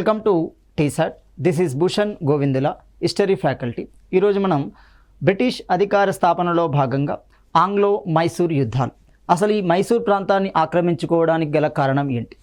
Welcome to T-SAT. This is Bhushan Govindula, history faculty. ఈరోజు మనం British అధికార స్థాపనలో భాగంగా ఆంగ్లో మైసూర్ యుద్ధాలు, అసలు ఈ మైసూర్ ప్రాంతాన్ని ఆక్రమించుకోవడానికి గల కారణం ఏంటి?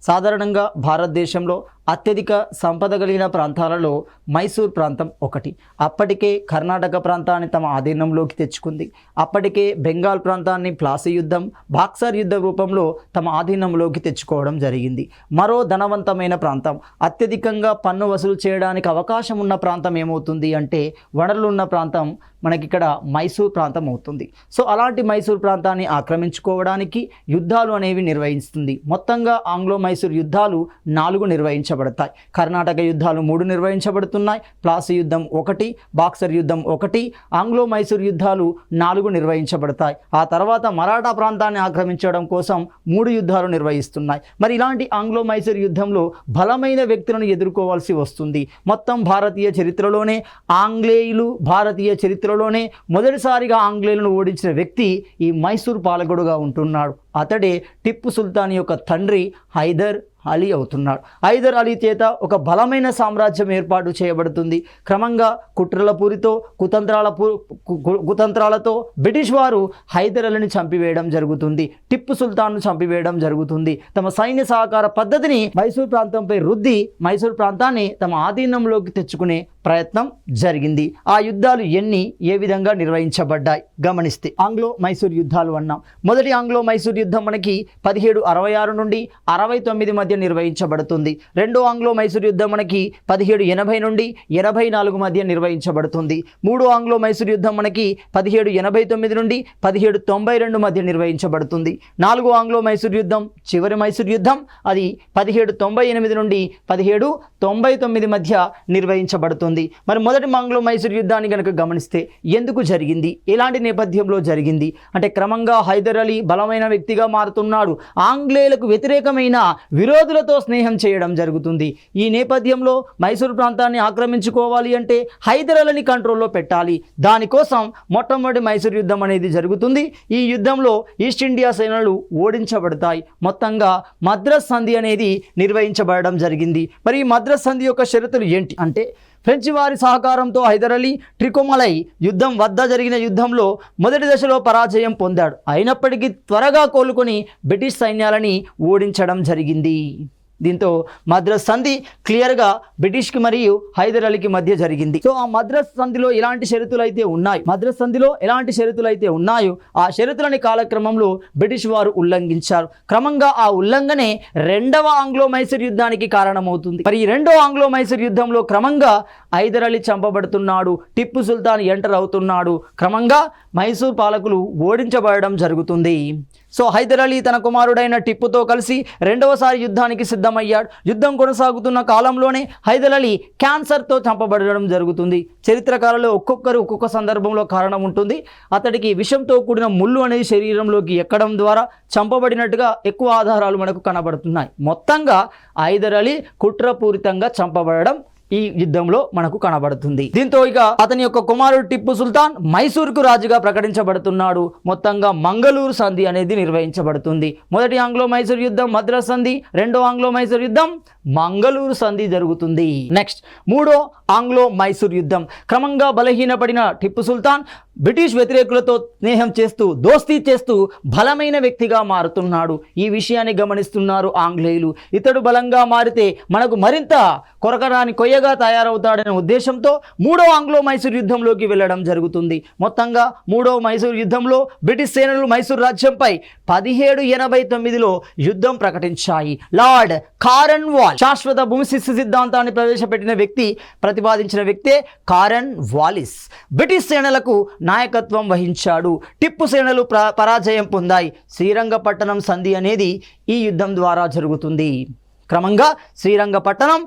సాధారణంగా భారతదేశంలో అత్యధిక సంపద కలిగిన ప్రాంతాలలో మైసూర్ ప్రాంతం ఒకటి. అప్పటికే కర్ణాటక ప్రాంతాన్ని తమ ఆధీనంలోకి తెచ్చుకుంది. అప్పటికే బెంగాల్ ప్రాంతాన్ని ప్లాసీ యుద్ధం, బాక్సర్ యుద్ధ రూపంలో తమ ఆధీనంలోకి తెచ్చుకోవడం జరిగింది. మరో ధనవంతమైన ప్రాంతం, అత్యధికంగా పన్ను వసూలు చేయడానికి అవకాశం ఉన్న ప్రాంతం ఏమవుతుంది అంటే వనరులు ఉన్న ప్రాంతం మనకిక్కడ మైసూర్ ప్రాంతం అవుతుంది. సో అలాంటి మైసూర్ ప్రాంతాన్ని ఆక్రమించుకోవడానికి యుద్ధాలు అనేవి నిర్వహిస్తుంది. మొత్తంగా ఆంగ్లో మైసూర్ యుద్ధాలు 4 నిర్వహించబడతాయి. కర్ణాటక యుద్ధాలు 3 నిర్వహించబడుతున్నాయి. ప్లాసీ యుద్ధం 1, బాక్సర్ యుద్ధం 1, ఆంగ్లో మైసూర్ యుద్ధాలు 4 నిర్వహించబడతాయి. ఆ తర్వాత మరాఠా ప్రాంతాన్ని ఆక్రమించడం కోసం 3 యుద్ధాలు నిర్వహిస్తున్నాయి. మరి ఇలాంటి ఆంగ్లో మైసూర్ యుద్ధంలో బలమైన వ్యక్తులను ఎదుర్కోవాల్సి వస్తుంది. మొత్తం భారతీయ చరిత్రలోనే భారతీయ చరిత్రలోనే మొదటిసారిగా ఆంగ్లేయులను ఓడించిన వ్యక్తి ఈ మైసూర్ పాలకుడుగా ఉంటున్నాడు. అతడే టిప్పు సుల్తాన్ యొక్క తండ్రి హైదర్ అలీ అవుతున్నాడు. హైదర్ అలీ చేత ఒక బలమైన సామ్రాజ్యం ఏర్పాటు చేయబడుతుంది. క్రమంగా కుట్రలపూరితో కుతంత్రాలతో బ్రిటిష్ వారు హైదర్ అలీని చంపివేయడం జరుగుతుంది. టిప్పు సుల్తాన్ను చంపివేయడం జరుగుతుంది. తమ సైన్య సహకార పద్ధతిని మైసూర్ ప్రాంతంపై రుద్ది మైసూర్ ప్రాంతాన్ని తమ ఆధీనంలోకి తెచ్చుకునే ప్రయత్నం జరిగింది. ఆ యుద్ధాలు ఏ విధంగా నిర్వహించబడ్డాయి గమనిస్తే, ఆంగ్లో మైసూర్ యుద్ధాలు అన్నాం. మొదటి ఆంగ్లో మైసూర్ యుద్ధం మనకి 1766 నుండి 69 మధ్య నిర్వహించబడుతుంది. రెండో ఆంగ్లో మైసూర్ యుద్ధం మనకి 1780 నుండి 84 మధ్య నిర్వహించబడుతుంది. మూడో ఆంగ్లో మైసూర్ యుద్ధం మనకి 1789 నుండి 1792 మధ్య నిర్వహించబడుతుంది. నాలుగో ఆంగ్లో మైసూర్ యుద్ధం, చివరి మైసూర్ యుద్ధం, అది 1798 నుండి 1799 మధ్య నిర్వహించబడుతుంది. మరి మొదటి ఆంగ్లో మైసూర్ యుద్ధాన్ని కనుక గమనిస్తే ఎందుకు జరిగింది, ఎలాంటి నేపథ్యంలో జరిగింది అంటే, క్రమంగా హైదర్ అలీ బలమైన వ్యక్తిగా మారుతున్నాడు. ఆంగ్లేయులకు వ్యతిరేకమైన విరోధులతో స్నేహం చేయడం జరుగుతుంది. ఈ నేపథ్యంలో మైసూర్ ప్రాంతాన్ని ఆక్రమించుకోవాలి అంటే హైదర్ అలీని కంట్రోల్లో పెట్టాలి. దానికోసం మొట్టమొదటి మైసూర్ యుద్ధం అనేది జరుగుతుంది. ఈ యుద్ధంలో ఈస్ట్ ఇండియా సేనలు ఓడించబడతాయి. మొత్తంగా మద్రాస్ సంధి అనేది నిర్వహించబడడం జరిగింది. మరి ఈ మద్రాస్ సంధి యొక్క షరతులు ఏంటి అంటే, ఫ్రెంచ్ వారి సహకారంతో హైదర్ అలీ ట్రికోమలై యుద్ధం వద్ద జరిగిన యుద్ధంలో మొదటి దశలో పరాజయం పొందాడు. అయినప్పటికీ త్వరగా కోలుకొని బ్రిటిష్ సైన్యాలని ఓడించడం జరిగింది. దీంతో మద్రాస్ సంధి క్లియర్గా బ్రిటిష్కి మరియు హైదర్ అలీకి మధ్య జరిగింది. సో ఆ మద్రాస్ సంధిలో ఎలాంటి షరతులు అయితే ఉన్నాయో ఆ షరతులని కాలక్రమంలో బ్రిటిష్ వారు ఉల్లంఘించారు. క్రమంగా ఆ ఉల్లంఘనే రెండవ ఆంగ్లో మైసూర్ యుద్ధానికి కారణమవుతుంది. మరి ఈ రెండో ఆంగ్లో మైసూర్ యుద్ధంలో క్రమంగా హైదర్ అలీ చంపబడుతున్నాడు, టిప్పు సుల్తాన్ ఎంటర్ అవుతున్నాడు. క్రమంగా మైసూర్ పాలకులు ఓడించబడడం జరుగుతుంది. సో హైదర్ అలీ తన కుమారుడైన టిప్పుతో కలిసి రెండవసారి యుద్ధానికి సిద్ధమయ్యాడు. యుద్ధం కొనసాగుతున్న కాలంలోనే హైదర్ అలీ క్యాన్సర్తో చంపబడడం జరుగుతుంది. చరిత్రకారులు ఒక్కొక్కరు ఒక్కొక్క సందర్భంలో కారణం ఉంటుంది. అతడికి విషంతో కూడిన ముళ్ళు అనేది శరీరంలోకి ఎక్కడం ద్వారా చంపబడినట్టుగా ఎక్కువ ఆధారాలు మనకు కనబడుతున్నాయి. మొత్తంగా హైదర్ అలీ కుట్రపూరితంగా చంపబడడం ఈ యుద్ధంలో మనకు కనబడుతుంది. దీంతో ఇక అతని యొక్క కుమారుడు టిప్పు సుల్తాన్ మైసూర్కు రాజుగా ప్రకటించబడుతున్నాడు. మొత్తంగా మంగళూరు సంధి అనేది నిర్వహించబడుతుంది. మొదటి ఆంగ్లో మైసూర్ యుద్ధం మద్రాస్ సంధి, రెండో ఆంగ్లో మైసూర్ యుద్ధం మంగళూరు సంధి జరుగుతుంది. నెక్స్ట్ మూడో ఆంగ్లో మైసూర్ యుద్ధం. క్రమంగా బలహీనపడిన టిప్పు సుల్తాన్ బ్రిటిష్ వ్యతిరేకులతో స్నేహం చేస్తూ దోస్తీ చేస్తూ బలమైన వ్యక్తిగా మారుతున్నాడు. ఈ విషయాన్ని గమనిస్తున్నారు ఆంగ్లేయులు. ఇతడు బలంగా మారితే మనకు మరింత కొరకరాని కొయ్యగా తయారవుతాడనే ఉద్దేశంతో మూడో ఆంగ్లో మైసూర్ యుద్ధంలోకి వెళ్ళడం జరుగుతుంది. మొత్తంగా మూడో మైసూర్ యుద్ధంలో బ్రిటిష్ సేనలు మైసూర్ రాజ్యంపై 1789లో యుద్ధం ప్రకటించాయి. లార్డ్ కారన్వాలిస్ శాశ్వత భూమి శిస్తు సిద్ధాంతాన్ని ప్రతిపాదించిన వ్యక్తే కారన్వాలిస్ బ్రిటిష్ సేనలకు నాయకత్వం వహించాడు. టిప్పు సేనలు పరాజయం పొందాయి. శ్రీరంగపట్టణం సంధి అనేది ఈ యుద్ధం ద్వారా జరుగుతుంది. క్రమంగా శ్రీరంగపట్టణం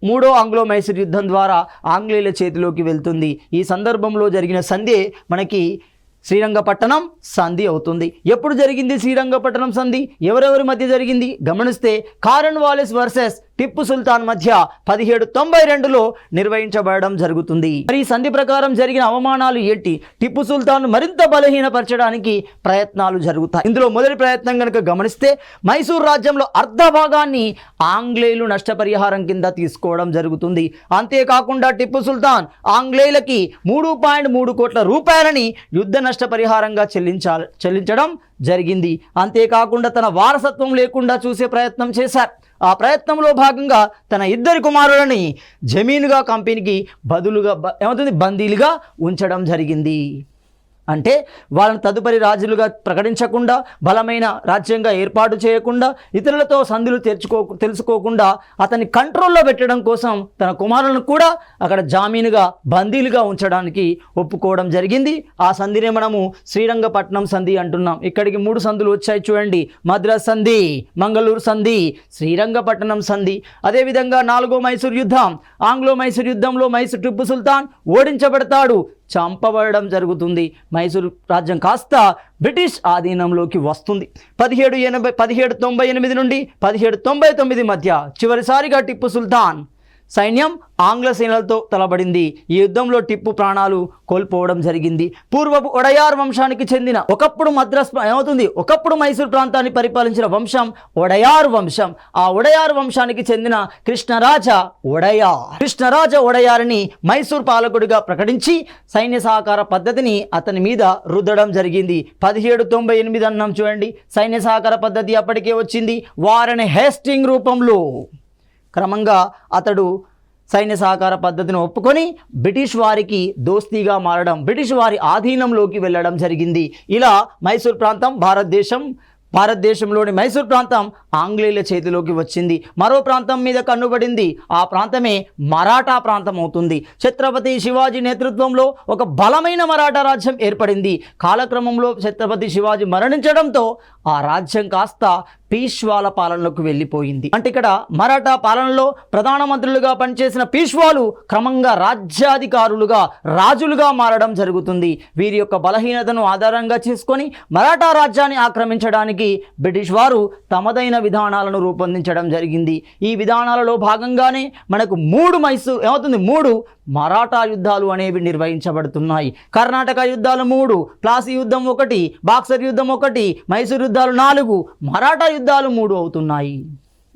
మూడో ఆంగ్లో మైసూర్ యుద్ధం ద్వారా ఆంగ్లేయుల చేతిలోకి వెళ్తుంది. ఈ సందర్భంలో జరిగిన సంధి మనకి శ్రీరంగపట్టణం సంధి అవుతుంది. ఎప్పుడు జరిగింది శ్రీరంగపట్టణం సంధి, ఎవరెవరి మధ్య జరిగింది గమనిస్తే, కారన్వాలిస్ వర్సెస్ టిప్పు సుల్తాన్ మధ్య 1792లో నిర్వహించబడడం జరుగుతుంది. మరి ఈ సంధి ప్రకారం జరిగిన అవమానాలు ఏంటి? టిప్పు సుల్తాన్ మరింత బలహీనపరచడానికి ప్రయత్నాలు జరుగుతాయి. ఇందులో మొదటి ప్రయత్నం కనుక గమనిస్తే మైసూర్ రాజ్యంలో అర్ధ భాగాన్ని ఆంగ్లేయులు నష్టపరిహారం కింద తీసుకోవడం జరుగుతుంది. అంతేకాకుండా టిప్పు సుల్తాన్ ఆంగ్లేయులకి 3.3 కోట్ల రూపాయలని యుద్ధ నష్టపరిహారంగా చెల్లించడం జరిగింది. అంతేకాకుండా తన వారసత్వం లేకుండా చూసే ప్రయత్నం చేశారు. ఆ ప్రయత్నంలో భాగంగా తన ఇద్దరి కుమారులని జమీనుగా కంపెనీకి బదులుగా బందీలుగా ఉంచడం జరిగింది. అంటే వాళ్ళని తదుపరి రాజులుగా ప్రకటించకుండా, బలమైన రాజ్యంగా ఏర్పాటు చేయకుండా, ఇతరులతో సంధులు తెలుసుకోకుండా అతన్ని కంట్రోల్లో పెట్టడం కోసం తన కుమారులను కూడా అక్కడ జామీనుగా బందీలుగా ఉంచడానికి ఒప్పుకోవడం జరిగింది. ఆ సంధినే మనము శ్రీరంగపట్నం సంధి అంటున్నాం. ఇక్కడికి 3 సంధులు వచ్చాయి చూడండి. మద్రాస్ సంధి, మంగళూరు సంధి, శ్రీరంగపట్నం సంధి. అదేవిధంగా 4వ మైసూర్ యుద్ధం. ఆంగ్లో మైసూర్ యుద్ధంలో టిప్పు సుల్తాన్ ఓడించబడతాడు, చంపబడడం జరుగుతుంది. మైసూరు రాజ్యం కాస్త బ్రిటిష్ ఆధీనంలోకి వస్తుంది. 1798 నుండి 1799 మధ్య చివరిసారిగా టిప్పు సుల్తాన్ సైన్యం ఆంగ్ల సేనలతో తలబడింది. ఈ యుద్ధంలో టిప్పు ప్రాణాలు కోల్పోవడం జరిగింది. పూర్వపు ఒడయార్ వంశానికి చెందిన ఒకప్పుడు మైసూర్ ప్రాంతాన్ని పరిపాలించిన వంశం ఒడయార్ వంశం. ఆ ఒడయార్ వంశానికి చెందిన కృష్ణరాజ ఒడయార్ని మైసూర్ పాలకుడిగా ప్రకటించి సైన్య సహకార పద్ధతిని అతని మీద రుద్దడం జరిగింది. 1798 అన్నాం చూడండి. సైన్య సహకార పద్ధతి అప్పటికే వచ్చింది. వారన్ హేస్టింగ్ రూపంలో క్రమంగా అతడు సైన్య సహకార పద్ధతిని ఒప్పుకొని బ్రిటిష్ వారికి దోస్తీగా మారడం, బ్రిటిష్ వారి ఆధీనంలోకి వెళ్ళడం జరిగింది. ఇలా మైసూర్ ప్రాంతం భారతదేశంలోని మైసూర్ ప్రాంతం ఆంగ్లేయుల చేతిలోకి వచ్చింది. మరో ప్రాంతం మీద కన్నుబడింది. ఆ ప్రాంతమే మరాఠా ప్రాంతం అవుతుంది. ఛత్రపతి శివాజీ నేతృత్వంలో ఒక బలమైన మరాఠా రాజ్యం ఏర్పడింది. కాలక్రమంలో ఛత్రపతి శివాజీ మరణించడంతో ఆ రాజ్యం కాస్త పీష్వాల పాలనలోకి వెళ్ళిపోయింది. అంటే ఇక్కడ మరాఠా పాలనలో ప్రధానమంత్రులుగా పనిచేసిన పీష్వాలు క్రమంగా రాజ్యాధికారులుగా, రాజులుగా మారడం జరుగుతుంది. వీరి యొక్క బలహీనతను ఆధారంగా చేసుకొని మరాఠా రాజ్యాన్ని ఆక్రమించడానికి బ్రిటిష్ వారు తమదైన విధానాలను రూపొందించడం జరిగింది. ఈ విధానాలలో భాగంగానే మనకు 3 మరాఠా యుద్ధాలు అనేవి నిర్వహించబడుతున్నాయి. కర్ణాటక యుద్ధాలు 3, ప్లాసీ యుద్ధం 1, బాక్సర్ యుద్ధం 1, మైసూర్ యుద్ధాలు 4, మరాఠా యుద్ధాలు 3 అవుతున్నాయి.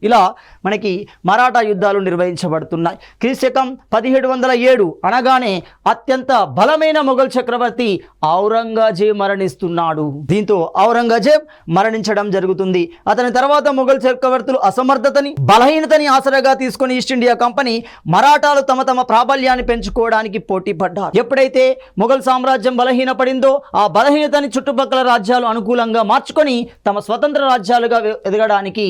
ఇలా మనకి మరాఠా యుద్ధాలు నిర్వహించబడుతున్నాయి. క్రీస్తకం 1707 అనగానే అత్యంత బలమైన మొఘల్ చక్రవర్తి ఔరంగజేబ్ మరణిస్తున్నాడు. దీంతో ఔరంగజేబ్ మరణించడం జరుగుతుంది. అతని తర్వాత మొఘల్ చక్రవర్తులు అసమర్థతని, బలహీనతని ఆసరాగా తీసుకొని ఈస్ట్ ఇండియా కంపెనీ మరాఠాలు తమ ప్రాబల్యాన్ని పెంచుకోవడానికి పోటీ పడ్డారు. ఎప్పుడైతే మొఘల్ సామ్రాజ్యం బలహీనపడిందో ఆ బలహీనతని చుట్టుపక్కల రాజ్యాలు అనుకూలంగా మార్చుకొని తమ స్వతంత్ర రాజ్యాలుగా ఎదగడానికి,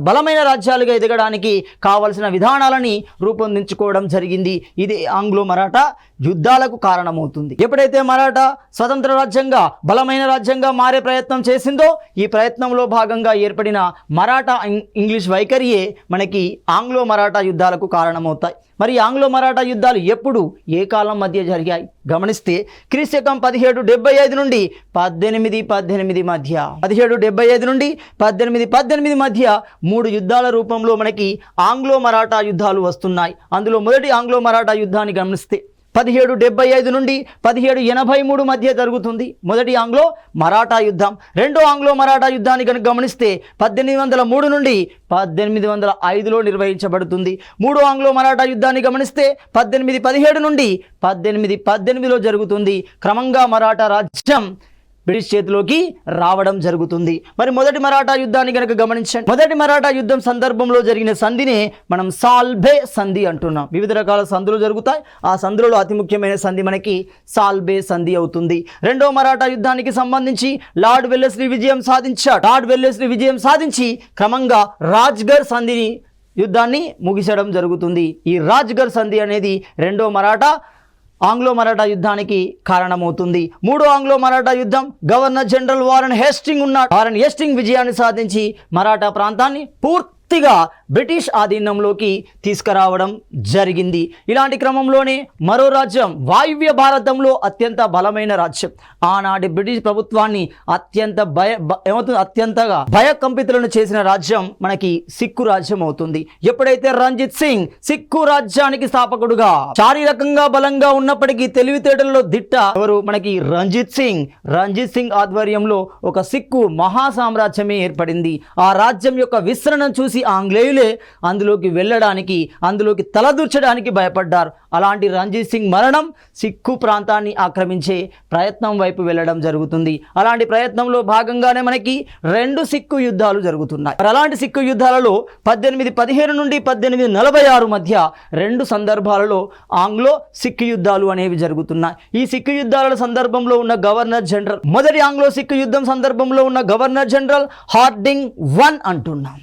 బలమైన రాజ్యాలుగా ఎదగడానికి కావలసిన విధానాలని రూపొందించుకోవడం జరిగింది. ఇది ఆంగ్లో మరాఠా యుద్ధాలకు కారణమవుతుంది. ఎప్పుడైతే మరాఠా స్వతంత్ర రాజ్యంగా, బలమైన రాజ్యంగా మారే ప్రయత్నం చేసిందో ఈ ప్రయత్నంలో భాగంగా ఏర్పడిన మరాఠా ఇంగ్లీష్ వైఖరియే మనకి ఆంగ్లో మరాఠా యుద్ధాలకు కారణమవుతాయి. మరి ఆంగ్లో మరాఠా యుద్ధాలు ఎప్పుడు, ఏ కాలం మధ్య జరిగాయి గమనిస్తే క్రీస్తకం 1775 నుండి 1818 మధ్య 1775 నుండి 1818 మధ్య 3 యుద్ధాల రూపంలో మనకి ఆంగ్లో మరాఠా యుద్ధాలు వస్తున్నాయి. అందులో మొదటి ఆంగ్లో మరాఠా యుద్ధాన్ని గమనిస్తే 1775 నుండి 1783 మధ్య జరుగుతుంది మొదటి ఆంగ్లో మరాఠా యుద్ధం. రెండో ఆంగ్లో మరాఠా యుద్ధాన్ని కనుక గమనిస్తే 1803 నుండి 1805లో నిర్వహించబడుతుంది. మూడో ఆంగ్లో మరాఠా యుద్ధాన్ని గమనిస్తే 1817 నుండి 1818లో జరుగుతుంది. క్రమంగా మరాఠా రాజ్యం బ్రిటిష్ చేతిలోకి రావడం జరుగుతుంది. మరి మొదటి మరాఠా యుద్ధాన్ని కనుక గమనించండి. మొదటి మరాఠా యుద్ధం సందర్భంలో జరిగిన సంధినే మనం సాల్బే సంధి అంటున్నాం. వివిధ రకాల సంధులు జరుగుతాయి. ఆ సంధులలో అతి ముఖ్యమైన సంధి మనకి సాల్బే సంధి అవుతుంది. రెండో మరాఠా యుద్ధానికి సంబంధించి లార్డ్ వెల్లెస్లీ విజయం సాధించాడు. లార్డ్ వెల్లెస్లీ విజయం సాధించి క్రమంగా రాజ్గర్ సంధిని యుద్ధాన్ని ముగిసడం జరుగుతుంది. ఈ రాజ్గర్ సంధి అనేది రెండో ఆంగ్లో మరాఠా యుద్ధానికి కారణమవుతుంది. మూడో ఆంగ్లో మరాఠా యుద్ధం గవర్నర్ జనరల్ వారన్ హేస్టింగ్ విజయాన్ని సాధించి మరాఠా ప్రాంతాన్ని పూర్తి పూర్తిగా బ్రిటిష్ ఆధీనంలోకి తీసుకురావడం జరిగింది. ఇలాంటి క్రమంలోనే మరో రాజ్యం వాయువ్య భారతంలో అత్యంత బలమైన రాజ్యం, ఆనాటి బ్రిటిష్ ప్రభుత్వాన్ని అత్యంతగా భయకంపితులను చేసిన రాజ్యం మనకి సిక్కు రాజ్యం అవుతుంది. ఎప్పుడైతే రంజిత్ సింగ్ సిక్కు రాజ్యానికి స్థాపకుడుగా, శారీరకంగా బలంగా ఉన్నప్పటికీ తెలివితేటల్లో దిట్ట ఎవరు మనకి రంజిత్ సింగ్ ఆధ్వర్యంలో ఒక సిక్కు మహా సామ్రాజ్యమే ఏర్పడింది. ఆ రాజ్యం యొక్క విస్తరణ చూసి ఆంగ్లేయులే అందులోకి వెళ్ళడానికి, అందులోకి తలదూర్చడానికి భయపడ్డారు. అలాంటి రంజిత్ సింగ్ మరణం సిక్కు ప్రాంతాన్ని ఆక్రమించే ప్రయత్నం వైపు వెళ్ళడం జరుగుతుంది. అలాంటి ప్రయత్నంలో భాగంగానే మనకి 2 సిక్కు యుద్ధాలు జరుగుతున్నాయి. అలాంటి సిక్కు యుద్ధాలలో 1815 నుండి 1846 మధ్య 2 సందర్భాలలో ఆంగ్లో సిక్కు యుద్ధాలు అనేవి జరుగుతున్నాయి. ఈ సిక్కు యుద్ధాల సందర్భంలో ఉన్న గవర్నర్ జనరల్, మొదటి ఆంగ్లో సిక్కు యుద్ధం సందర్భంలో ఉన్న గవర్నర్ జనరల్ హార్డింగ్ 1 అంటున్నాం.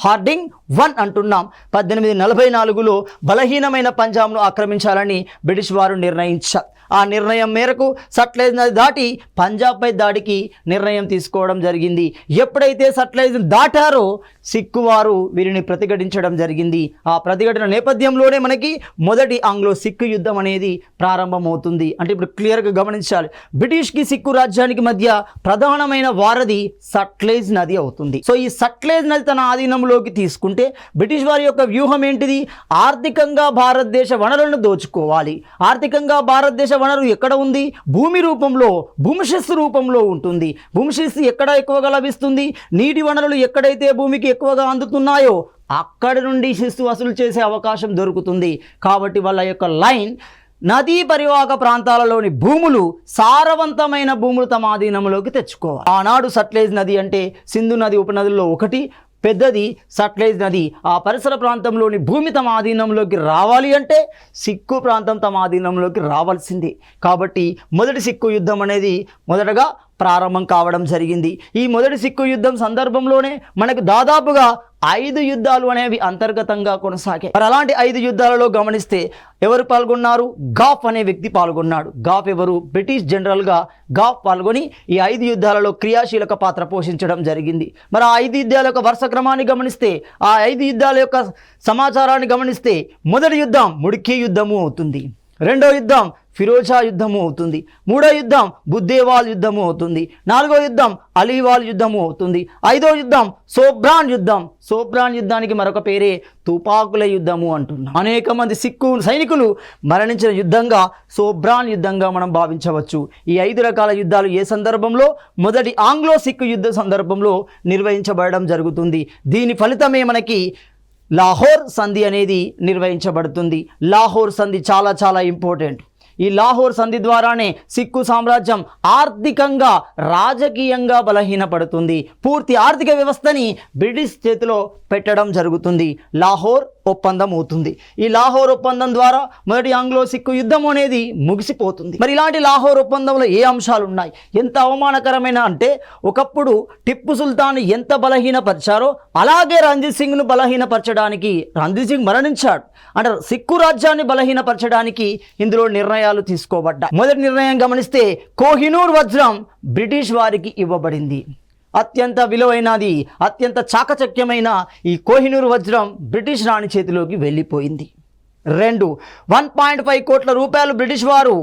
1844లో బలహీనమైన పంజాబ్ను ఆక్రమించాలని బ్రిటిష్ వారు నిర్ణయించారు. ఆ నిర్ణయం మేరకు సట్లెజ్ నది దాటి పంజాబ్పై దాడికి నిర్ణయం తీసుకోవడం జరిగింది. ఎప్పుడైతే సట్లెజ్ దాటారో సిక్కు వారు వీరిని ప్రతిఘటించడం జరిగింది. ఆ ప్రతిఘటన నేపథ్యంలోనే మనకి మొదటి ఆంగ్లో సిక్కు యుద్ధం అనేది ప్రారంభమవుతుంది. అంటే ఇప్పుడు క్లియర్గా గమనించాలి, బ్రిటిష్కి సిక్కు రాజ్యానికి మధ్య ప్రధానమైన వారధి సట్లెజ్ నది అవుతుంది. సో ఈ సట్లెజ్ నది తన ఆధీనంలోకి తీసుకుంటే బ్రిటిష్ వారి యొక్క వ్యూహం ఏంటిది? ఆర్థికంగా భారతదేశ వనరులను దోచుకోవాలి. ఆర్థికంగా భారతదేశ వనరు ఎక్కడ ఉంది? భూమి రూపంలో, భూమిశిస్తు రూపంలో ఉంటుంది. భూమిశిస్తు ఎక్కడ ఎక్కువగా లభిస్తుంది? నీటి వనరులు ఎక్కడైతే భూమికి ఎక్కువగా అందుతున్నాయో అక్కడి నుండి శిస్తు వసూలు చేసే అవకాశం దొరుకుతుంది. కాబట్టి వాళ్ళ యొక్క లైన్ నదీ పరివాహక ప్రాంతాలలోని భూములు, సారవంతమైన భూములు తమ ఆధీనంలోకి తెచ్చుకోవాలి. ఆనాడు సట్లెజ్ నది అంటే సింధు నది ఉపనదుల్లో ఒకటి, పెద్దది సట్లెజ్ నది. ఆ పరిసర ప్రాంతంలోని భూమి తమ ఆధీనంలోకి రావాలి అంటే సిక్కు ప్రాంతం తమ ఆధీనంలోకి రావాల్సిందే. కాబట్టి మొదటి సిక్కు యుద్ధం అనేది మొదటగా ప్రారంభం కావడం జరిగింది. ఈ మొదటి సిక్కు యుద్ధం సందర్భంలోనే మనకు దాదాపుగా 5 యుద్ధాలు అనేవి అంతర్గతంగా కొనసాగాయి. మరి అలాంటి 5 యుద్ధాలలో గమనిస్తే ఎవరు పాల్గొన్నారు? గాఫ్ అనే వ్యక్తి పాల్గొన్నాడు. గాఫ్ ఎవరు? బ్రిటిష్ జనరల్గా గాఫ్ పాల్గొని ఈ 5 యుద్ధాలలో క్రియాశీలక పాత్ర పోషించడం జరిగింది. మరి ఆ 5 యుద్ధాల యొక్క వరుస క్రమాన్ని గమనిస్తే, ఆ 5 యుద్ధాల యొక్క సమాచారాన్ని గమనిస్తే మొదటి యుద్ధం ముడికి యుద్ధము అవుతుంది, రెండో యుద్ధం ఫిరోజా యుద్ధము అవుతుంది, మూడో యుద్ధం బుద్దేవాల్ యుద్ధము అవుతుంది, నాలుగో యుద్ధం అలీవాల్ యుద్ధము అవుతుంది, ఐదో యుద్ధం సోబ్రాన్ యుద్ధం. సోబ్రాన్ యుద్ధానికి మరొక పేరే తుపాకుల యుద్ధము అంటున్నాం. అనేక మంది సిక్కు సైనికులు మరణించిన యుద్ధంగా సోబ్రాన్ యుద్ధంగా మనం భావించవచ్చు. ఈ 5 రకాల యుద్ధాలు ఏ సందర్భంలో? మొదటి ఆంగ్లో సిక్కు యుద్ధ సందర్భంలో నిర్వహించబడడం జరుగుతుంది. దీని ఫలితమే మనకి లాహోర్ సంధి అనేది నిర్వహించబడుతుంది. లాహోర్ సంధి చాలా చాలా ఇంపార్టెంట్. ఈ లాహోర్ సంధి ద్వారానే సిక్కు సామ్రాజ్యం ఆర్థికంగా, రాజకీయంగా బలహీనపడుతుంది. పూర్తి ఆర్థిక వ్యవస్థని బ్రిటిష్ చేతిలో పెట్టడం జరుగుతుంది. లాహోర్ ఒప్పందం అవుతుంది. ఈ లాహోర్ ఒప్పందం ద్వారా మొదటి ఆంగ్లో సిక్కు యుద్ధం అనేది ముగిసిపోతుంది. మరి ఇలాంటి లాహోర్ ఒప్పందంలో ఏ అంశాలు ఉన్నాయి? ఎంత అవమానకరమైన అంటే, ఒకప్పుడు టిప్పు సుల్తాన్ ఎంత బలహీనపరిచారో అలాగే రంజిత్ సింగ్ను బలహీనపరచడానికి, రంజిత్ సింగ్ మరణించాడు అంటే సిక్కు రాజ్యాన్ని బలహీనపరచడానికి ఇందులో నిర్ణయాలు తీసుకోబడ్డాయి. మొదటి నిర్ణయం గమనిస్తే కోహినూర్ వజ్రం బ్రిటిష్ వారికి ఇవ్వబడింది. అత్యంత విలువైనది, అత్యంత చాకచక్యమైన ఈ కోహినూర్ వజ్రం బ్రిటిష్ రాణి చేతిలోకి వెళ్ళిపోయింది. 1.5 కోట్ల రూపాయలు బ్రిటిష్ వారు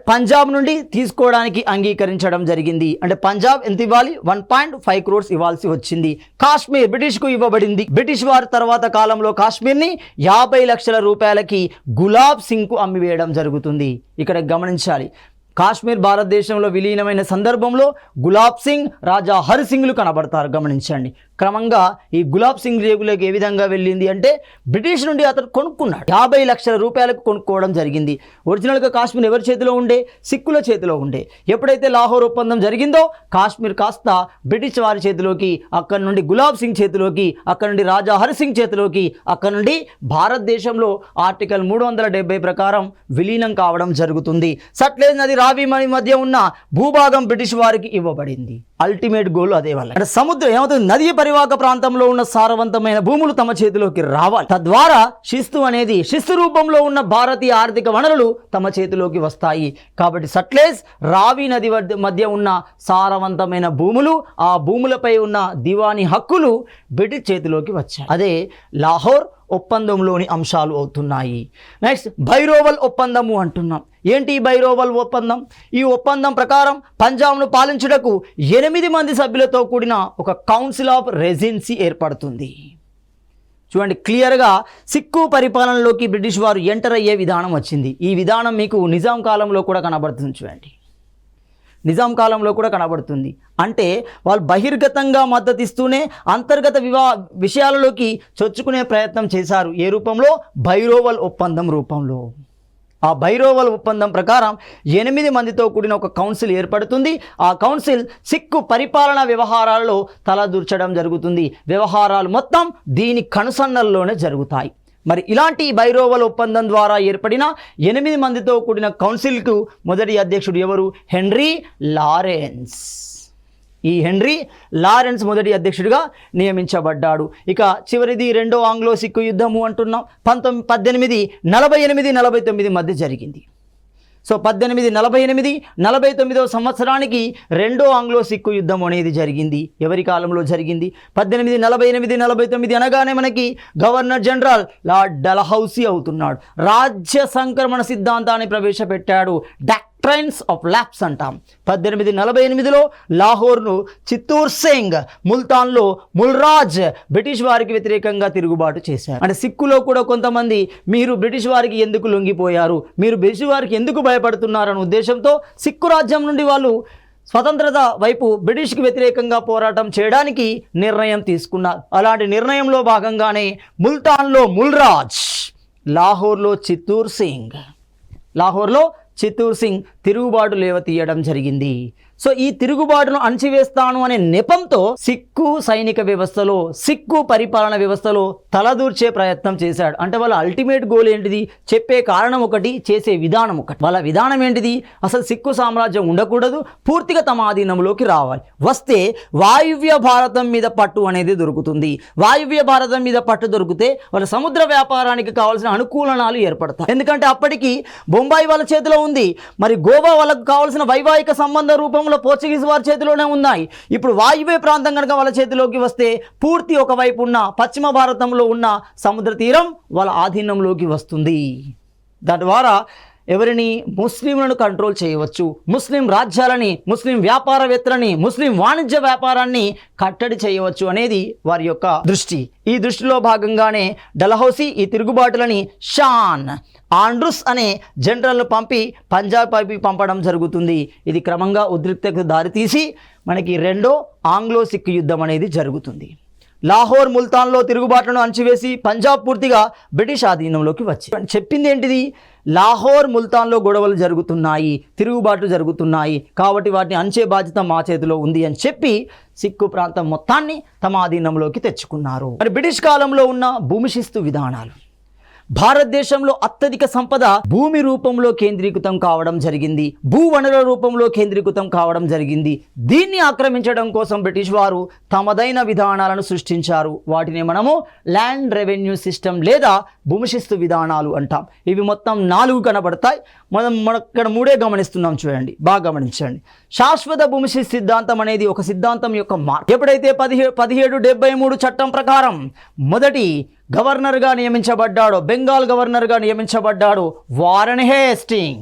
పంజాబ్ నుండి తీసుకోవడానికి అంగీకరించడం జరిగింది. అంటే పంజాబ్ ఎంత ఇవ్వాలి? 1.5 crores ఇవ్వాల్సి వచ్చింది. కాశ్మీర్ బ్రిటిష్కు ఇవ్వబడింది. బ్రిటిష్ వారు తర్వాత కాలంలో కాశ్మీర్ని 50 లక్షల రూపాయలకి గులాబ్ సింగ్కు అమ్మివేయడం జరుగుతుంది. ఇక్కడ గమనించాలి, కాశ్మీర్ భారతదేశంలో విలీనమైన సందర్భంలో గులాబ్ సింగ్, రాజా హరి సింగ్లు కనబడతారు. గమనించండి. క్రమంగా ఈ గులాబ్ సింగ్ రేగులోకి ఏ విధంగా వెళ్ళింది అంటే, బ్రిటిష్ నుండి అతను కొనుక్కున్నాడు. 50 లక్షల రూపాయలకు కొనుక్కోవడం జరిగింది. ఒరిజినల్గా కాశ్మీర్ ఎవరి చేతిలో ఉండే? సిక్కుల చేతిలో ఉండే. ఎప్పుడైతే లాహోర్ ఒప్పందం జరిగిందో కాశ్మీర్ కాస్త బ్రిటిష్ వారి చేతిలోకి, అక్కడ నుండి గులాబ్ సింగ్ చేతిలోకి, అక్కడ నుండి రాజా హరి సింగ్ చేతిలోకి, అక్కడ నుండి భారతదేశంలో ఆర్టికల్ 370 ప్రకారం విలీనం కావడం జరుగుతుంది. సట్లెజ్ నది రావి మధ్య ఉన్న భూభాగం బ్రిటిష్ వారికి ఇవ్వబడింది. అల్టిమేట్ గోల్ అదే వల్ల. అంటే సముద్రం ఏమవుతుంది, నదీ పరివాహక ప్రాంతంలో ఉన్న సారవంతమైన భూములు తమ చేతిలోకి రావాలి. తద్వారా శిస్తు రూపంలో ఉన్న భారతీయ ఆర్థిక వనరులు తమ చేతిలోకి వస్తాయి. కాబట్టి సట్లెజ్, రావి నది మధ్య ఉన్న సారవంతమైన భూములు, ఆ భూములపై ఉన్న దివానీ హక్కులు బ్రిటిష్ చేతిలోకి వచ్చాయి. అదే లాహోర్ ఒప్పందంలోని అంశాలు అవుతున్నాయి. నెక్స్ట్ బైరోవల్ ఒప్పందము అంటున్నాం. ఏంటి ఈ బైరోవల్ ఒప్పందం? ఈ ఒప్పందం ప్రకారం పంజాబ్ను పాలించుటకు 8 మంది సభ్యులతో కూడిన ఒక కౌన్సిల్ ఆఫ్ రెజెన్సీ ఏర్పడుతుంది. చూడండి, క్లియర్గా సిక్కు పరిపాలనలోకి బ్రిటిష్ వారు ఎంటర్ అయ్యే విధానం వచ్చింది. ఈ విధానం మీకు నిజాం కాలంలో కూడా కనబడుతుంది. చూడండి, నిజాం కాలంలో కూడా కనబడుతుంది. అంటే వాళ్ళు బహిర్గతంగా మద్దతు ఇస్తూనే అంతర్గత విషయాలలోకి చొచ్చుకునే ప్రయత్నం చేశారు. ఏ రూపంలో? బైరోవల్ ఒప్పందం రూపంలో. ఆ బైరోవల్ ఒప్పందం ప్రకారం 8 మందితో కూడిన ఒక కౌన్సిల్ ఏర్పడుతుంది. ఆ కౌన్సిల్ సిక్కు పరిపాలనా వ్యవహారాల్లో తలదూర్చడం జరుగుతుంది. వ్యవహారాలు మొత్తం దీని కనుసన్నల్లోనే జరుగుతాయి. మరి ఇలాంటి బైరోవల్ ఒప్పందం ద్వారా ఏర్పడిన 8 మందితో కూడిన కౌన్సిల్కు మొదటి అధ్యక్షుడు ఎవరు? Henry Lawrence. ఈ హెన్రీ లారెన్స్ మొదటి అధ్యక్షుడిగా నియమించబడ్డాడు. ఇక చివరిది రెండో ఆంగ్లో సిక్కు యుద్ధము అంటున్నాం. 1848-49 మధ్య జరిగింది. సో 1848-49 సంవత్సరానికి రెండో ఆంగ్లో సిక్కు యుద్ధం అనేది జరిగింది. ఎవరి కాలంలో జరిగింది? 1848-49 అనగానే మనకి గవర్నర్ జనరల్ లార్డ్ డల్హౌసీ అవుతున్నాడు. రాజ్య సంక్రమణ సిద్ధాంతాన్ని ప్రవేశపెట్టాడు. డాక్ట్రైన్స్ ఆఫ్ ల్యాప్స్ అంటాం. 1848లో లాహోర్ను చిత్తూర్ సింగ్, ముల్తాన్లో ముల్రాజ్ బ్రిటిష్ వారికి వ్యతిరేకంగా తిరుగుబాటు చేశారు. అంటే సిక్కులో కూడా కొంతమంది మీరు బ్రిటిష్ వారికి ఎందుకు లొంగిపోయారు, మీరు బ్రిటిష్ వారికి ఎందుకు భయపడుతున్నారన్న ఉద్దేశంతో సిక్కు రాజ్యం నుండి వాళ్ళు స్వతంత్రత వైపు బ్రిటిష్కి వ్యతిరేకంగా పోరాటం చేయడానికి నిర్ణయం తీసుకున్నారు. అలాంటి నిర్ణయంలో భాగంగానే ముల్తాన్లో ముల్రాజ్, లాహోర్లో చిత్తూర్ సింగ్ తిరుగుబాటు లేవతీయడం జరిగింది. సో ఈ తిరుగుబాటును అణచివేస్తాను అనే నెపంతో సిక్కు సైనిక వ్యవస్థలో, సిక్కు పరిపాలన వ్యవస్థలో తలదూర్చే ప్రయత్నం చేశాడు. అంటే వాళ్ళ అల్టిమేట్ గోల్ ఏంటిది? చెప్పే కారణం ఒకటి, చేసే విధానం ఒకటి. వాళ్ళ విధానం ఏంటిది? అసలు సిక్కు సామ్రాజ్యం ఉండకూడదు, పూర్తిగా తమ ఆధీనంలోకి రావాలి. వస్తే వాయువ్య భారతం మీద పట్టు అనేది దొరుకుతుంది. వాయువ్య భారతం మీద పట్టు దొరికితే వాళ్ళ సముద్ర వ్యాపారానికి కావాల్సిన అనుకూలనాలు ఏర్పడతాయి. ఎందుకంటే అప్పటికి బొంబాయి వాళ్ళ చేతిలో ఉంది, మరి గోవా వాళ్ళకు కావాల్సిన వైవాహిక సంబంధ రూపంలో పోర్చుగీస్ వారి చేతిలోనే ఉన్నాయి. ఇప్పుడు వాయువ్య ప్రాంతం కనుక వాళ్ళ చేతిలోకి వస్తే పూర్తి ఒకవైపు ఉన్న పశ్చిమ భారతంలో ఉన్న సముద్ర తీరం వాళ్ళ ఆధీనంలోకి వస్తుంది. దాని ద్వారా ఎవరిని? ముస్లింలను కంట్రోల్ చేయవచ్చు. ముస్లిం రాజ్యాలని, ముస్లిం వ్యాపారవేత్తలని, ముస్లిం వాణిజ్య వ్యాపారాన్ని కట్టడి చేయవచ్చు అనేది వారి యొక్క దృష్టి. ఈ దృష్టిలో భాగంగానే డల్హౌసీ ఈ తిరుగుబాటులని షాన్ ఆండ్రూస్ అనే జనరల్ను పంపి పంజాబ్ పైకి పంపడం జరుగుతుంది. ఇది క్రమంగా ఉద్రిక్తతకు దారితీసి మనకి రెండో ఆంగ్లో సిక్కు యుద్ధం అనేది జరుగుతుంది. లాహోర్, ముల్తాన్లో తిరుగుబాట్లను అణచివేసి పంజాబ్ పూర్తిగా బ్రిటిష్ ఆధీనంలోకి వచ్చి చెప్పింది ఏంటిది? లాహోర్, ముల్తాన్లో గొడవలు జరుగుతున్నాయి, తిరుగుబాట్లు జరుగుతున్నాయి, కాబట్టి వాటిని అణచే బాధ్యత మా చేతిలో ఉంది అని చెప్పి సిక్కు ప్రాంతం మొత్తాన్ని తమ ఆధీనంలోకి తెచ్చుకున్నారు. మరి బ్రిటిష్ కాలంలో ఉన్న భూమి శిస్తు విధానాలు. భారతదేశంలో అత్యధిక సంపద భూమి రూపంలో కేంద్రీకృతం కావడం జరిగింది, భూవనరుల రూపంలో కేంద్రీకృతం కావడం జరిగింది. దీన్ని ఆక్రమించడం కోసం బ్రిటిష్ వారు తమదైన విధానాలను సృష్టించారు. వాటిని మనము ల్యాండ్ రెవెన్యూ సిస్టమ్ లేదా భూమి శిస్తు విధానాలు అంటాం. ఇవి మొత్తం 4 కనబడతాయి. మనం ఇక్కడ 3 గమనిస్తున్నాం. చూడండి, బాగా గమనించండి. శాశ్వత భూమి శిస్తు సిద్ధాంతం అనేది ఒక సిద్ధాంతం యొక్క మార్పు. ఎప్పుడైతే 1773 చట్టం ప్రకారం మొదటి గవర్నర్గా నియమించబడ్డాడో, బెంగాల్ గవర్నర్గా నియమించబడ్డాడో వారెన్ హేస్టింగ్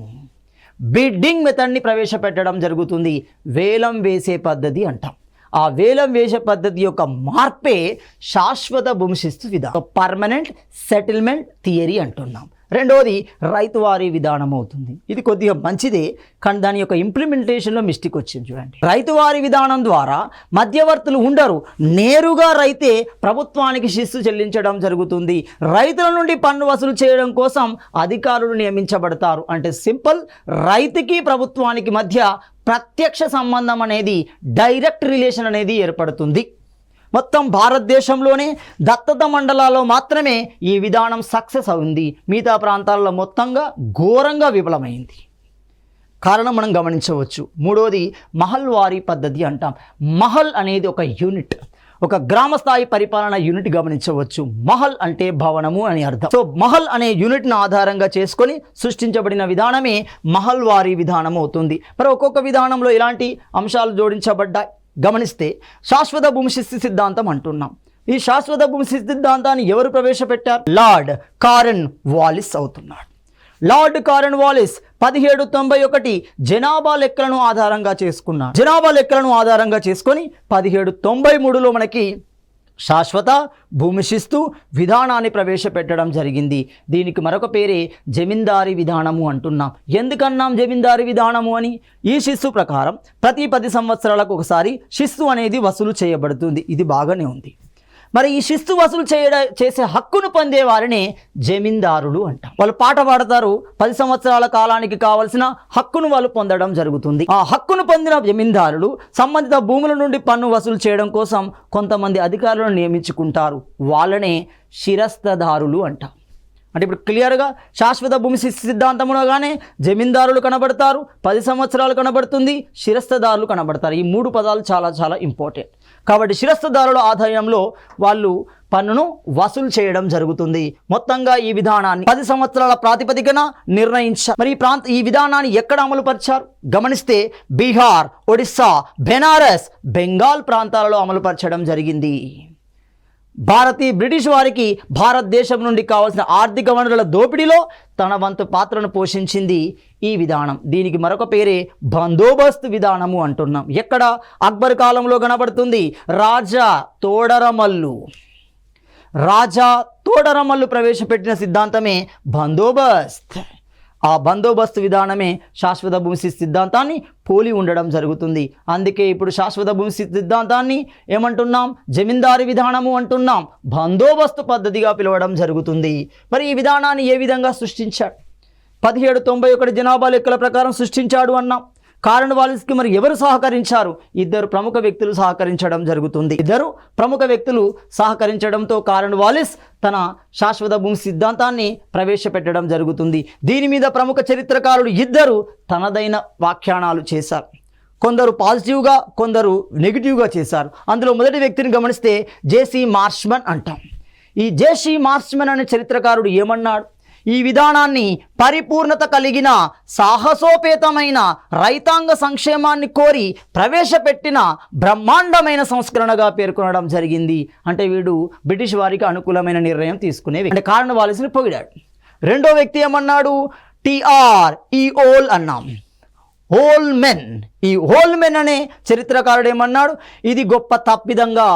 బిడ్డింగ్ మెథడ్ని ప్రవేశపెట్టడం జరుగుతుంది. వేలం వేసే పద్ధతి అంటాం. ఆ వేలం వేసే పద్ధతి యొక్క మార్పే శాశ్వత భూమి శిస్తు విధానం, పర్మనెంట్ సెటిల్మెంట్ థియరీ అంటున్నాం. రెండవది రైతువారీ విధానం అవుతుంది. ఇది కొద్దిగా మంచిదే, కానీ దాని యొక్క ఇంప్లిమెంటేషన్లో మిస్టేక్ వచ్చింది. చూడండి, రైతువారీ విధానం ద్వారా మధ్యవర్తులు ఉండరు, నేరుగా రైతే ప్రభుత్వానికి శిస్తు చెల్లించడం జరుగుతుంది. రైతుల నుండి పన్ను వసూలు చేయడం కోసం అధికారులు నియమించబడతారు. అంటే సింపుల్, రైతుకి ప్రభుత్వానికి మధ్య ప్రత్యక్ష సంబంధం అనేది, డైరెక్ట్ రిలేషన్ అనేది ఏర్పడుతుంది. మొత్తం భారతదేశంలోనే దత్తత మండలాల్లో మాత్రమే ఈ విధానం సక్సెస్ అయింది. మిగతా ప్రాంతాల్లో మొత్తంగా ఘోరంగా విఫలమైంది. కారణం మనం గమనించవచ్చు. మూడోది మహల్వారీ పద్ధతి అంటాం. మహల్ అనేది ఒక యూనిట్, ఒక గ్రామ స్థాయి పరిపాలన యూనిట్ గమనించవచ్చు. మహల్ అంటే భవనము అని అర్థం. సో మహల్ అనే యూనిట్ను ఆధారంగా చేసుకొని సృష్టించబడిన విధానమే మహల్వారీ విధానం అవుతుంది. మరి ఒక్కొక్క విధానంలో ఇలాంటి అంశాలు జోడించబడ్డాయి. గమనిస్తే శాశ్వత భూమి శిస్తు సిద్ధాంతం అంటున్నాం. ఈ శాశ్వత భూమి శిస్తు సిద్ధాంతాన్ని ఎవరు ప్రవేశపెట్టారు? లార్డ్ కారన్ వాలిస్ అవుతున్నాడు. లార్డ్ కారన్ వాలిస్ 1791 జనాభా లెక్కలను ఆధారంగా చేసుకున్నాడు. జనాభా లెక్కలను ఆధారంగా చేసుకొని 1793లో మనకి శాశ్వత భూమి శిస్తు విధానాన్ని ప్రవేశపెట్టడం జరిగింది. దీనికి మరొక పేరే జమీందారీ విధానము అంటున్నాం. ఎందుకన్నాం జమీందారీ విధానము అని? ఈ శిస్తు ప్రకారం ప్రతి 10 సంవత్సరాలకు ఒకసారి శిస్తు అనేది వసూలు చేయబడుతుంది. ఇది బాగానే ఉంది. మరి ఈ శిస్తు వసూలు చేసే హక్కును పొందే వారిని జమీందారులు అంటాం. వాళ్ళు పాట పాడతారు, 10 సంవత్సరాల కాలానికి కావలసిన హక్కును వాళ్ళు పొందడం జరుగుతుంది. ఆ హక్కును పొందిన జమీందారులు సంబంధిత భూముల నుండి పన్ను వసూలు చేయడం కోసం కొంతమంది అధికారులను నియమించుకుంటారు. వాళ్ళనే శిరస్తదారులు అంటాం. అంటే ఇప్పుడు క్లియర్గా శాశ్వత భూమి సిద్ధాంతంలోగానే జమీందారులు కనబడతారు, 10 సంవత్సరాలు కనబడుతుంది, శిరస్తదారులు కనబడతారు. ఈ 3 పదాలు చాలా చాలా ఇంపార్టెంట్. కాబట్టి శిరస్తదారుల ఆదాయంలో వాళ్ళు పన్నును వసూలు చేయడం జరుగుతుంది. మొత్తంగా ఈ విధానాన్ని 10 సంవత్సరాల ప్రాతిపదికన నిర్ణయించారు. మరి ఈ విధానాన్ని ఎక్కడ అమలు పరిచారు? గమనిస్తే బీహార్, ఒడిస్సా, బెనారస్, బెంగాల్ ప్రాంతాలలో అమలుపరచడం జరిగింది. బ్రిటిష్ వారికి భారతదేశం నుండి కావాల్సిన ఆర్థిక వనరుల దోపిడీలో తన వంతు పాత్రను పోషించింది ఈ విధానం. దీనికి మరొక పేరే బందోబస్తు విధానము అంటున్నాం. ఎక్కడ? అక్బర్ కాలంలో కనబడుతుంది. రాజా తోడరమల్లు ప్రవేశపెట్టిన సిద్ధాంతమే బందోబస్త్. ఆ బందోబస్తు విధానమే శాశ్వత భూమి సిద్ధాంతాన్ని పోలి ఉండడం జరుగుతుంది. అందుకే ఇప్పుడు శాశ్వత భూమి సిద్ధాంతాన్ని ఏమంటున్నాం? జమీందారీ విధానము అంటున్నాం. బందోబస్తు పద్ధతిగా పిలవడం జరుగుతుంది. మరి ఈ విధానాన్ని ఏ విధంగా సృష్టించాడు? 1791 జనాభా లెక్కల ప్రకారం సృష్టించాడు అన్నాం. కారన్ వాలిస్కి మరి ఎవరు సహకరించారు? 2 ప్రముఖ వ్యక్తులు సహకరించడం జరుగుతుంది. 2 ప్రముఖ వ్యక్తులు సహకరించడంతో కారన్ వాలిస్ తన శాశ్వత భూమి సిద్ధాంతాన్ని ప్రవేశపెట్టడం జరుగుతుంది. దీని మీద ప్రముఖ చరిత్రకారులు 2 తనదైన వ్యాఖ్యానాలు చేశారు. కొందరు పాజిటివ్గా, కొందరు నెగిటివ్గా చేశారు. అందులో మొదటి వ్యక్తిని గమనిస్తే జేసీ మార్ష్మన్ అంటాం. ఈ జేసీ మార్ష్మన్ అనే చరిత్రకారుడు ఏమన్నాడు? ఈ విధానాన్ని పరిపూర్ణత కలిగిన సాహసోపేతమైన రైతాంగ సంక్షేమాన్ని కోరి ప్రవేశపెట్టిన బ్రహ్మాండమైన సంస్కరణగా పేర్కొనడం జరిగింది. అంటే వీడు బ్రిటిష్ వారికి అనుకూలమైన నిర్ణయం తీసుకునేవి. అంటే కారన్ వాలిస్ని పొగిడాడు. రెండో వ్యక్తి ఏమన్నాడు? టిఆర్ ఈఓల్ అన్నాం. హోల్మెన్. ఈ హోల్మెన్ అనే చరిత్రకారుడు ఏమన్నాడు? ఇది గొప్ప తప్పిదంగా,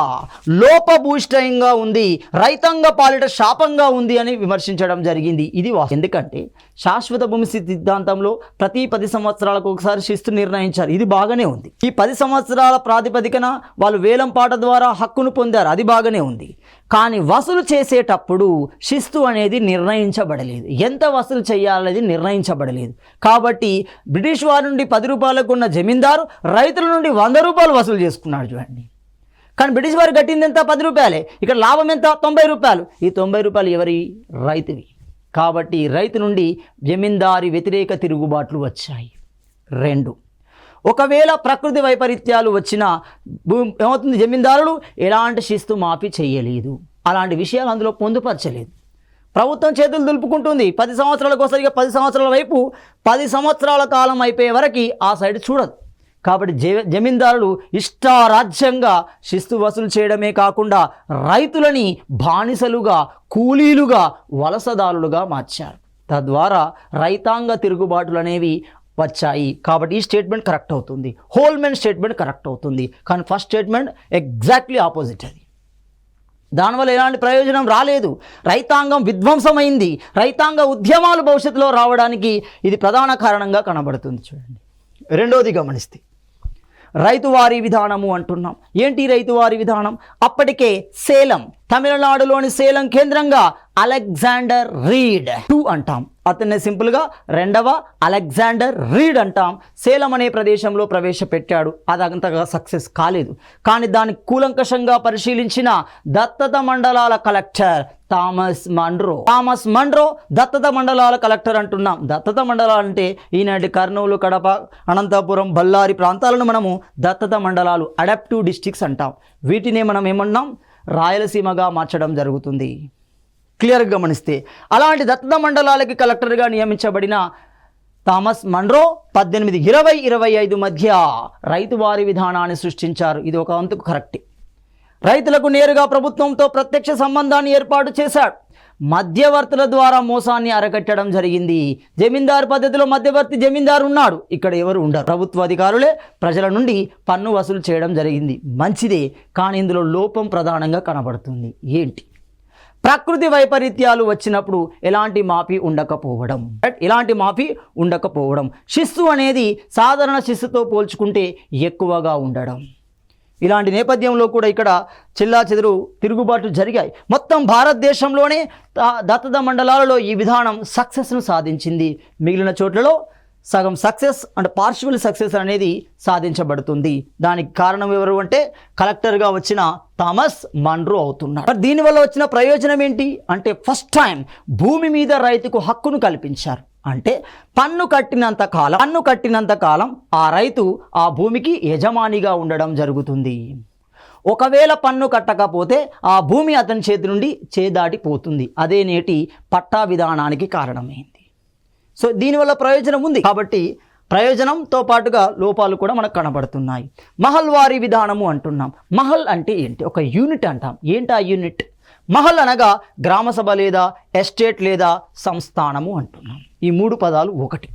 లోపభూయిష్టంగా ఉంది, రైతాంగ పాలిట శాపంగా ఉంది అని విమర్శించడం జరిగింది. ఇది ఎందుకంటే శాశ్వత భూమి సిద్ధాంతంలో ప్రతి 10 సంవత్సరాలకు ఒకసారి శిస్తు నిర్ణయించారు. ఇది బాగానే ఉంది. ఈ 10 సంవత్సరాల ప్రాతిపదికన వాళ్ళు వేలం పాట ద్వారా హక్కును పొందారు. అది బాగానే ఉంది. కానీ వసూలు చేసేటప్పుడు శిస్తు అనేది నిర్ణయించబడలేదు. ఎంత వసూలు చేయాలనేది నిర్ణయించబడలేదు. కాబట్టి బ్రిటిష్ వారి నుండి 10 రూపాయలకు ఉన్న జమీందారు రైతుల నుండి 100 రూపాయలు వసూలు చేసుకున్నాడు. చూడండి. కానీ బ్రిటిష్ వారు కట్టింది ఎంత? 10 రూపాయలే. ఇక్కడ లాభం ఎంత? 90 రూపాయలు. ఈ 90 రూపాయలు ఎవరి? రైతువి. కాబట్టి రైతు నుండి జమీందారీ వ్యతిరేక తిరుగుబాట్లు వచ్చాయి. 2, ఒకవేళ ప్రకృతి వైపరీత్యాలు వచ్చినా ఏమవుతుంది? జమీందారులు ఎలాంటి శిస్తు మాఫీ చేయలేదు. అలాంటి విషయాలు అందులో పొందుపరచలేదు. ప్రభుత్వం చేతులు దులుపుకుంటుంది. 10 సంవత్సరాలకు ఒకసారిగా 10 సంవత్సరాల వైపు 10 సంవత్సరాల కాలం అయిపోయే వరకు ఆ సైడ్ చూడదు. కాబట్టి జమీందారులు ఇష్టారాజ్యంగా శిస్తు వసూలు చేయడమే కాకుండా రైతులని బానిసలుగా, కూలీలుగా, వలసదారులుగా మార్చారు. తద్వారా రైతాంగ తిరుగుబాటులు అనేవి వచ్చాయి. కాబట్టి ఈ స్టేట్మెంట్ కరెక్ట్ అవుతుంది. హోల్మెన్ స్టేట్మెంట్ కరెక్ట్ అవుతుంది. కానీ ఫస్ట్ స్టేట్మెంట్ ఎగ్జాక్ట్లీ ఆపోజిట్. అది దానివల్ల ఎలాంటి ప్రయోజనం రాలేదు. రైతాంగం విధ్వంసమైంది. రైతాంగ ఉద్యమాలు భవిష్యత్తులో రావడానికి ఇది ప్రధాన కారణంగా కనబడుతుంది. చూడండి. రెండోది గమనిస్తే రైతువారీ విధానము అంటున్నాం. ఏంటి రైతువారీ విధానం? అప్పటికే సేలం, తమిళనాడులోని సేలం కేంద్రంగా అలెగ్జాండర్ రీడ్ II అంటాం. అతన్ని సింపుల్గా రెండవ అలెగ్జాండర్ రీడ్ అంటాం. సేలం అనే ప్రదేశంలో ప్రవేశపెట్టాడు. అది అంతగా సక్సెస్ కాలేదు. కానీ దాన్ని కూలంకషంగా పరిశీలించిన దత్తత మండలాల కలెక్టర్ థామస్ మన్రో దత్తత మండలాల కలెక్టర్ అంటున్నాం. దత్తత మండలాలు అంటే ఈనాటి కర్నూలు, కడప, అనంతపురం, బళ్ళారి ప్రాంతాలను మనము దత్తత మండలాలు, అడాప్టివ్ డిస్ట్రిక్ట్స్ అంటాం. వీటిని మనం ఏమన్నాం, రాయలసీమగా మార్చడం జరుగుతుంది. క్లియర్గా గమనిస్తే అలాంటి దత్తత మండలాలకి కలెక్టర్గా నియమించబడిన థామస్ మన్రో 1820-25 మధ్య రైతువారీ విధానాన్ని సృష్టించారు. ఇది ఒక వంతుకు కరెక్టే. రైతులకు నేరుగా ప్రభుత్వంతో ప్రత్యక్ష సంబంధాన్ని ఏర్పాటు చేశాడు. మధ్యవర్తుల ద్వారా మోసాన్ని అరకట్టడం జరిగింది. జమీందారు పద్ధతిలో మధ్యవర్తి జమీందారు ఉన్నాడు, ఇక్కడ ఎవరు ఉండరు. ప్రభుత్వ అధికారులే ప్రజల నుండి పన్ను వసూలు చేయడం జరిగింది. మంచిదే, కానీ ఇందులో లోపం ప్రధానంగా కనబడుతుంది. ఏంటి? ప్రకృతి వైపరీత్యాలు వచ్చినప్పుడు ఎలాంటి మాఫీ ఉండకపోవడం. శిస్తు అనేది సాధారణ శిస్తుతో పోల్చుకుంటే ఎక్కువగా ఉండడం. ఇలాంటి నేపథ్యంలో కూడా ఇక్కడ చెల్లాచెదురు తిరుగుబాట్లు జరిగాయి. మొత్తం భారతదేశంలోనే దత్తత మండలాలలో ఈ విధానం సక్సెస్ను సాధించింది. మిగిలిన చోట్లలో సగం సక్సెస్ అంటే పార్షివల్ సక్సెస్ అనేది సాధించబడుతుంది. దానికి కారణం ఎవరు అంటే కలెక్టర్గా వచ్చిన థామస్ మన్రో అవుతున్నాడు. మరి దీనివల్ల వచ్చిన ప్రయోజనం ఏంటి అంటే ఫస్ట్ టైం భూమి మీద రైతుకు హక్కును కల్పించారు. అంటే పన్ను కట్టినంత కాలం ఆ రైతు ఆ భూమికి యజమానిగా ఉండడం జరుగుతుంది. ఒకవేళ పన్ను కట్టకపోతే ఆ భూమి అతని చేతి నుండి చేదాటిపోతుంది. అదే నేటి పట్టా విధానానికి కారణమైంది. సో దీనివల్ల ప్రయోజనం ఉంది, కాబట్టి ప్రయోజనంతో పాటుగా లోపాలు కూడా మనకు కనబడుతున్నాయి. మహల్ వారీ విధానము అంటున్నాం. మహల్ అంటే ఏంటి? ఒక యూనిట్ అంటాం. ఏంటి ఆ యూనిట్? మహల్ అనగా గ్రామసభ లేదా ఎస్టేట్ లేదా సంస్థానము అంటున్నాం. ఈ మూడు పదాలు ఒకటి.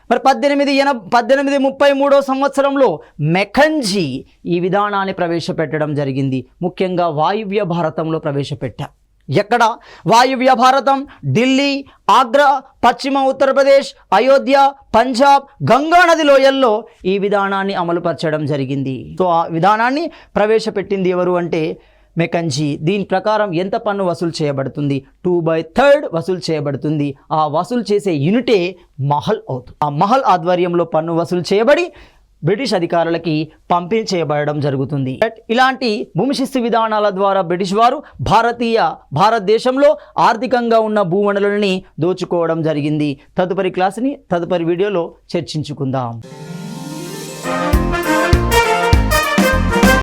మరి 1833 సంవత్సరంలో మెకంజీ ఈ విధానాన్ని ప్రవేశపెట్టడం జరిగింది. ముఖ్యంగా వాయువ్య భారతంలో ప్రవేశపెట్టారు. ఎక్కడ? వాయువ్య భారతం, ఢిల్లీ, ఆగ్రా, పశ్చిమ ఉత్తరప్రదేశ్, అయోధ్య, పంజాబ్, గంగా నది లోయల్లో ఈ విధానాన్ని అమలుపరచడం జరిగింది. సో ఆ విధానాన్ని ప్రవేశపెట్టింది ఎవరు అంటే మెకంజీ. దీని ప్రకారం ఎంత పన్ను వసూలు చేయబడుతుంది? 2/3 వసూలు చేయబడుతుంది. ఆ వసూలు చేసే యూనిటే మహల్ అవుతుంది. ఆ మహల్ ఆధ్వర్యంలో పన్ను వసూలు చేయబడి బ్రిటిష్ అధికారులకి పంపిణీ చేయబడడం జరుగుతుంది. ఇలాంటి భూమి శిస్తు విధానాల ద్వారా బ్రిటిష్ వారు భారతదేశంలో ఆర్థికంగా ఉన్న భూవనరులని దోచుకోవడం జరిగింది. తదుపరి వీడియోలో చర్చించుకుందాం.